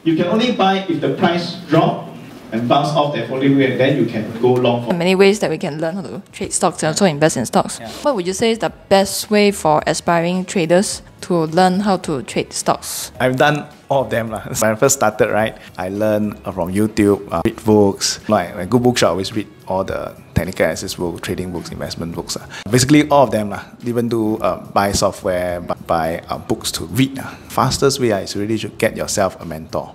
You can only buy if the price drop and bounce off that following way, and then you can go long for. Many ways that we can learn how to trade stocks and also invest in stocks. Yeah. What would you say is the best way for aspiring traders to learn how to trade stocks? I've done all of them. When I first started, right, I learned from YouTube, read books. Like a good bookshop, I always read all the technical analysis books, trading books, investment books. Basically all of them. Even do buy software, buy books to read. Fastest way is really to get yourself a mentor.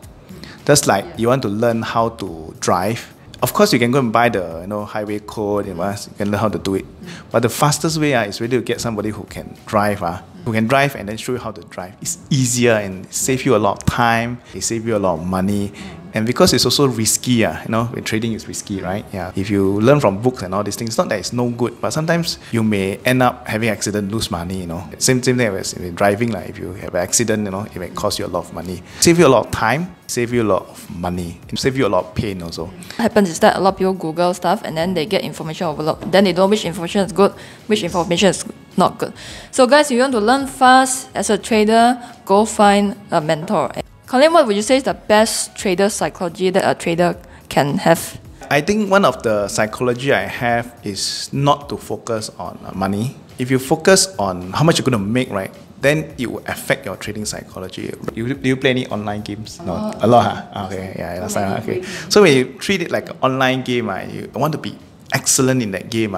Just like you want to learn how to drive. Of course, you can go and buy the highway code, you can learn how to do it. But the fastest way is really to get somebody who can drive, and then show you how to drive. It's easier and it saves you a lot of time, it saves you a lot of money. And because it's also risky, when trading is risky, right? Yeah. If you learn from books and all these things, it's not that it's no good, but sometimes you may end up having accident, lose money, Same thing as in driving, if you have an accident, it may cost you a lot of money. Save you a lot of time, save you a lot of money, and save you a lot of pain also. What happens is that a lot of people Google stuff and then they get information overload. Then they don't know which information is good, which information is not good. So guys, if you want to learn fast as a trader, go find a mentor. Collin, what would you say is the best trader psychology that a trader can have? I think one of the psychology I have is not to focus on money. If you focus on how much you're going to make, right, then it will affect your trading psychology. Do you play any online games? No, a lot, huh? Okay, yeah, last time. Okay. So when you treat it like an online game, you want to be excellent in that game,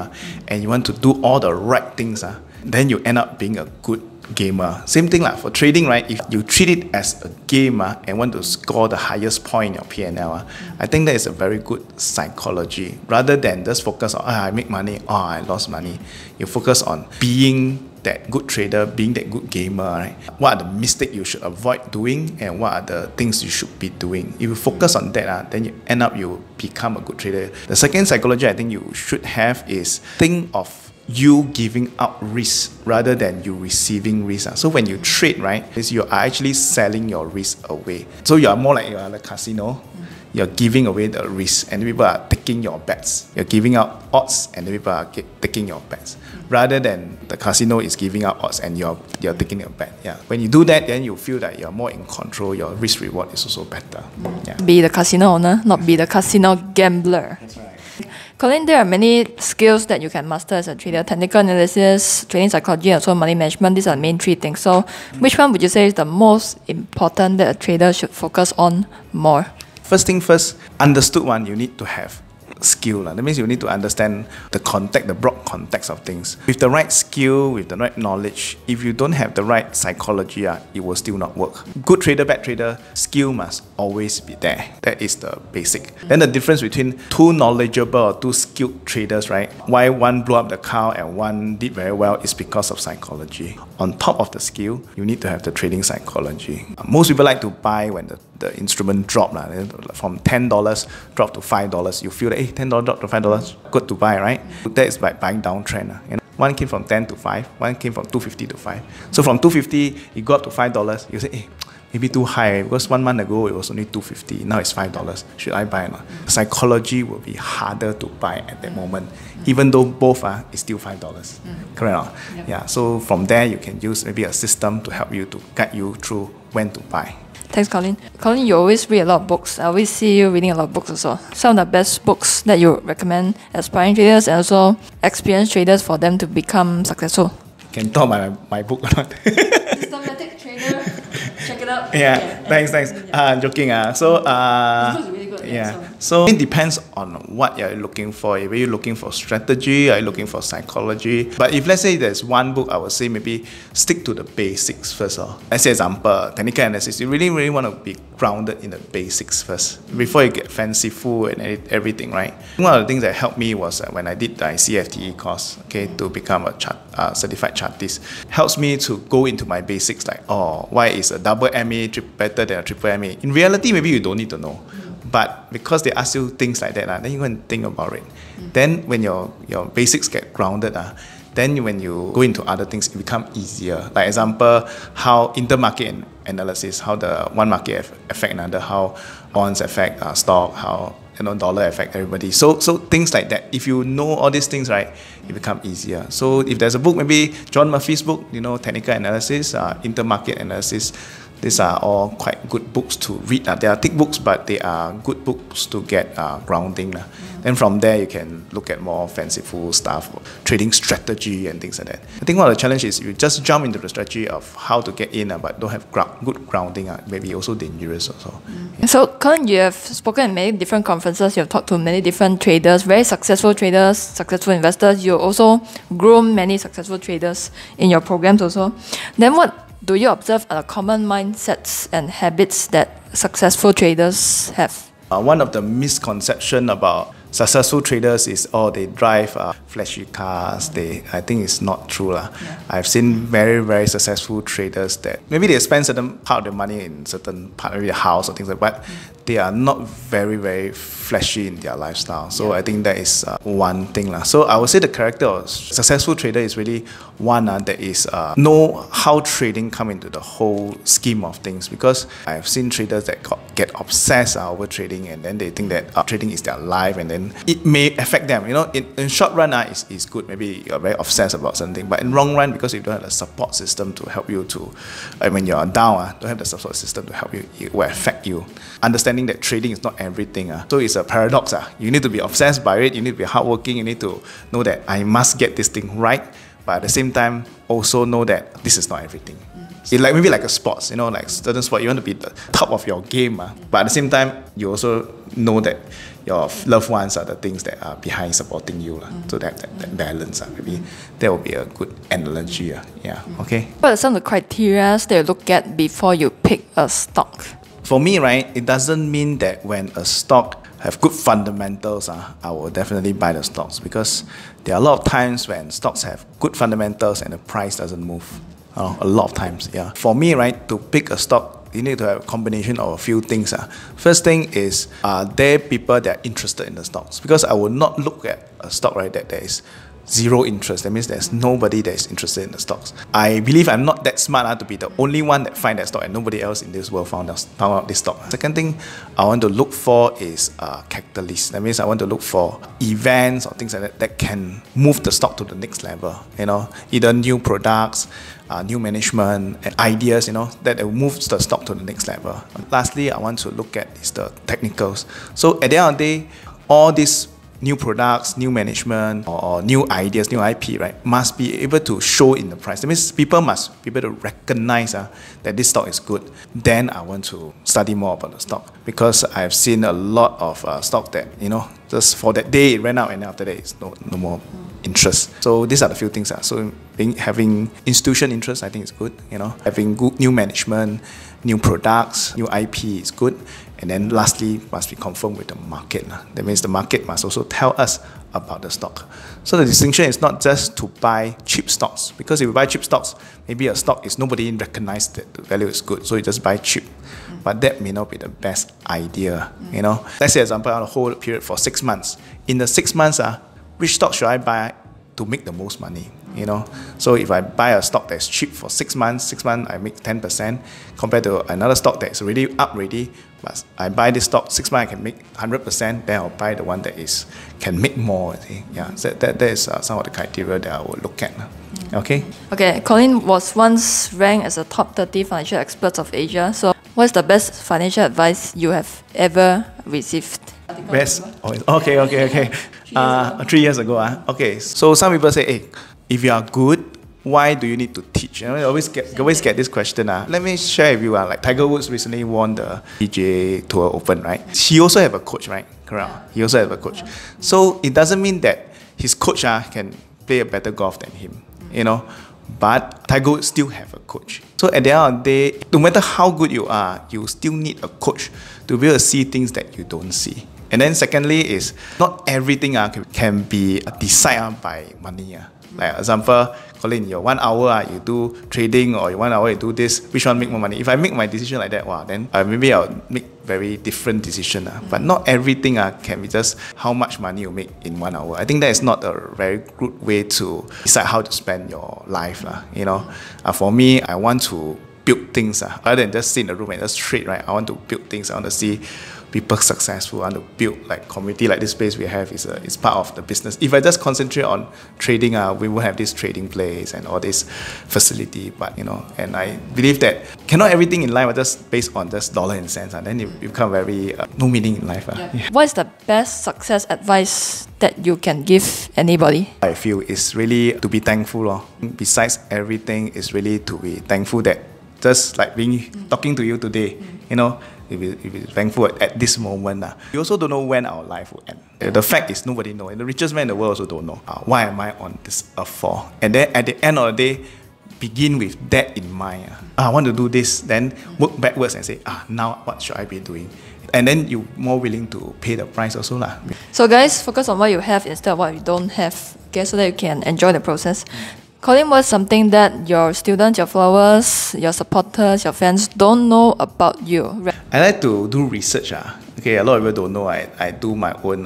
and you want to do all the right things, then you end up being a good gamer. Same thing for trading, right? If you treat it as a game and want to score the highest point in your P&L, I think that is a very good psychology. Rather than just focus on, I make money, I lost money. You focus on being that good trader, being that good gamer, right? What are the mistakes you should avoid doing and what are the things you should be doing? If you focus on that, then you end up, you become a good trader. The second psychology I think you should have is think of you giving up risk rather than you receiving risk. So when you trade, right, you are actually selling your risk away. So you are more like you're at a casino. You're giving away the risk and people are taking your bets. You're giving out odds and people are taking your bets. Rather than the casino is giving out odds and you're taking a bet. Yeah. When you do that, then you feel that you're more in control. Your risk reward is also better. Yeah. Be the casino owner, not be the casino gambler. That's right. Collin, there are many skills that you can master as a trader. Technical analysis, trading psychology, and also money management. These are the main three things. So which one would you say is the most important that a trader should focus on more? First thing first, understood one, you need to have skill. That means you need to understand the context, the broad context of things. With the right skill, with the right knowledge, if you don't have the right psychology, it will still not work. Good trader, bad trader, skill must always be there. That is the basic. Then the difference between two knowledgeable or two skilled traders, right? Why one blew up the cow and one did very well is because of psychology. On top of the skill, you need to have the trading psychology. Most people like to buy when the instrument drop from $10 drop to $5. You feel that, hey, $10 drop to $5, good to buy, right? That is by buying downtrend. One came from 10 to 5, one came from 250 to 5. So from 250, it got up to $5. You say, hey, maybe too high because 1 month ago it was only 250. Now it's $5. Should I buy or not? Psychology will be harder to buy at that moment, even though both is still $5. Correct or not? Yep. Yeah. So from there you can use maybe a system to help you to guide you through when to buy. Thanks, Collin. Collin, you always read a lot of books. I always see you reading a lot of books also. Some of the best books that you recommend aspiring traders and also experienced traders for them to become successful. Can talk about my book or not? Systematic Trader. Check it out. Yeah, thanks. I'm joking. So, yeah. So it depends on what you're looking for. Are you looking for strategy? Are you looking for psychology? But if let's say there's one book, I would say maybe stick to the basics first. Let's say example, technical analysis. You really want to be grounded in the basics first before you get fanciful and everything, right? One of the things that helped me was when I did the CFTE course, to become a certified chartist. Helps me to go into my basics like, why is a double MA better than a triple MA? In reality, maybe you don't need to know. But because they ask you things like that, then you go and think about it. Then when your basics get grounded, then when you go into other things, it becomes easier. Like example, how intermarket analysis, how the one market affect another, how bonds affect stock, how dollar affect everybody. So things like that. If you know all these things, right, it becomes easier. So if there's a book, maybe John Murphy's book, technical analysis, intermarket analysis, These are all quite good books to read. They are thick books, but they are good books to get grounding. Then from there, you can look at more fanciful stuff, trading strategy and things like that. I think one of the challenges is you just jump into the strategy of how to get in, but don't have good grounding. Maybe also dangerous also. So, Collin, you have spoken at many different conferences. You have talked to many different traders, very successful traders, successful investors. You also groom many successful traders in your programs also. Then what do you observe are the common mindsets and habits that successful traders have? One of the misconceptions about successful traders is, they drive flashy cars. I think it's not true. Yeah. I've seen very, very successful traders that maybe they spend certain part of their money in certain part, maybe a house or things like that, but they are not very, very flashy in their lifestyle. So I think that is one thing. So I would say the character of successful trader is really one that is know how trading come into the whole scheme of things, because I've seen traders that get obsessed over trading, and then they think that trading is their life, and then it may affect them. In short run, it's good. Maybe you're very obsessed about something, but in long run, because you don't have a support system to help you to, when you're down, don't have the support system to help you, it will affect you. Understanding that trading is not everything. So it's a paradox. You need to be obsessed by it. You need to be hardworking. You need to know that I must get this thing right, but at the same time, also know that this is not everything. It's maybe like a sports, like certain sport, you want to be the top of your game, but at the same time, you also know that your loved ones are the things that are behind supporting you. So that balance, maybe that will be a good analogy. Okay. What are some of the criteria that you look at before you pick a stock? For me, it doesn't mean that when a stock have good fundamentals, I will definitely buy the stocks, because there are a lot of times when stocks have good fundamentals and the price doesn't move. A lot of times, For me, to pick a stock, you need to have a combination of a few things. First thing is, are there people that are interested in the stocks? Because I will not look at a stock, that there is zero interest. That means there's nobody that is interested in the stocks. I believe I'm not that smart to be the only one that find that stock, and nobody else in this world found out this stock. Second thing I want to look for is catalyst. That means I want to look for events or things like that can move the stock to the next level. Either new products, new management, and ideas, that will move the stock to the next level. Lastly, I want to look at is the technicals. So at the end of the day, all these new products, new management, or new ideas, new IP, must be able to show in the price. That means people must be able to recognize that this stock is good. Then I want to study more about the stock, because I've seen a lot of stock that, just for that day it ran out, and after that it's no more interest. So these are the few things. So having institution interest, I think is good. Having good new management, new products, new IP is good. And then lastly, must be confirmed with the market. That means the market must also tell us about the stock. So the distinction is not just to buy cheap stocks, because if you buy cheap stocks, maybe a stock is nobody recognized that the value is good, so you just buy cheap. But that may not be the best idea. Let's say, example, on a whole period for 6 months. In the 6 months, which stock should I buy to make the most money? So if I buy a stock that's cheap for 6 months, I make 10%, compared to another stock that's already up already, but I buy this stock 6 months, I can make 100%, then I'll buy the one that can make more. So that is some of the criteria that I will look at. Okay. Collin was once ranked as a top 30 financial experts of Asia. So what's the best financial advice you have ever received? Best? Okay. 3 years ago. Okay, so some people say, hey, if you are good, why do you need to teach? I always get this question. Let me share with you. Like Tiger Woods recently won the PGA Tour Open, right? He also have a coach, right? Correct. He also have a coach. So it doesn't mean that his coach can play a better golf than him, But Tiger Woods still have a coach. So at the end of the day, no matter how good you are, you still need a coach to be able to see things that you don't see. And then secondly is, not everything can be decided by money. Like example, Collin, your 1 hour you do trading, or your 1 hour you do this, which one make more money? If I make my decision like that, then maybe I'll make very different decision. But not everything can be just how much money you make in 1 hour. I think that is not a very good way to decide how to spend your life. For me, I want to build things, rather than just sit in the room and just trade, right? I want to build things. I want to see people successful. I want to build like community, like this space we have is part of the business. If I just concentrate on trading, we won't have this trading place and all this facility. But and I believe that cannot everything in life are just based on just dollar and cents. Then you become very no meaning in life. Yeah. What is the best success advice that you can give anybody? I feel is really to be thankful. Besides everything, is really to be thankful that just like talking to you today, if you're thankful at this moment. We also don't know when our life will end. The fact is nobody knows. The richest man in the world also don't know. Why am I on this earth for? And then at the end of the day, begin with that in mind. I want to do this, then work backwards and say, now what should I be doing? And then you're more willing to pay the price also. So guys, focus on what you have instead of what you don't have, okay, so that you can enjoy the process. Collin, what's something that your students, your followers, your supporters, your fans don't know about you? I like to do research. Okay, a lot of people don't know I do my own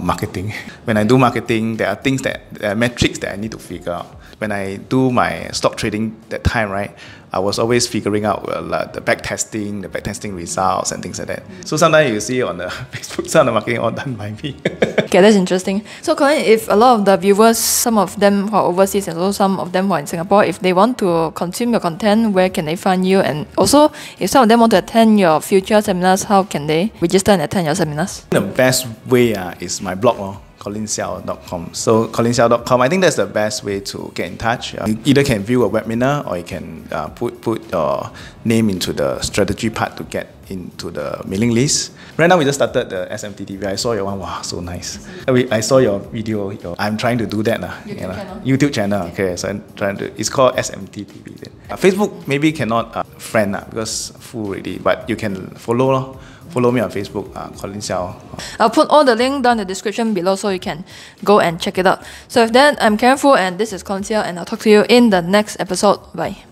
marketing. When I do marketing, there are metrics that I need to figure out. When I do my stock trading that time, right, I was always figuring out the backtesting results and things like that. So sometimes you see on the Facebook, some of the marketing all done by me. Okay, that's interesting. So Collin, if a lot of the viewers, some of them who are overseas and also some of them who are in Singapore, if they want to consume your content, where can they find you? And also, if some of them want to attend your future seminars, how can they register and attend your seminars? The best way is my blog, collinseow.com. So collinseow.com, I think that's the best way to get in touch. You either can view a webinar or you can put your name into the strategy part to get into the mailing list. Right now we just started the SMTTV. I saw your one, wow, so nice. I saw your video. I'm trying to do that. YouTube channel. Okay, so I'm trying to. It's called SMTTV. Then. Facebook maybe cannot friend because full already, but you can follow. Follow me on Facebook, Collin Seow. I'll put all the link down in the description below so you can go and check it out. So with that, I'm Karen Fu and this is Collin Seow and I'll talk to you in the next episode. Bye.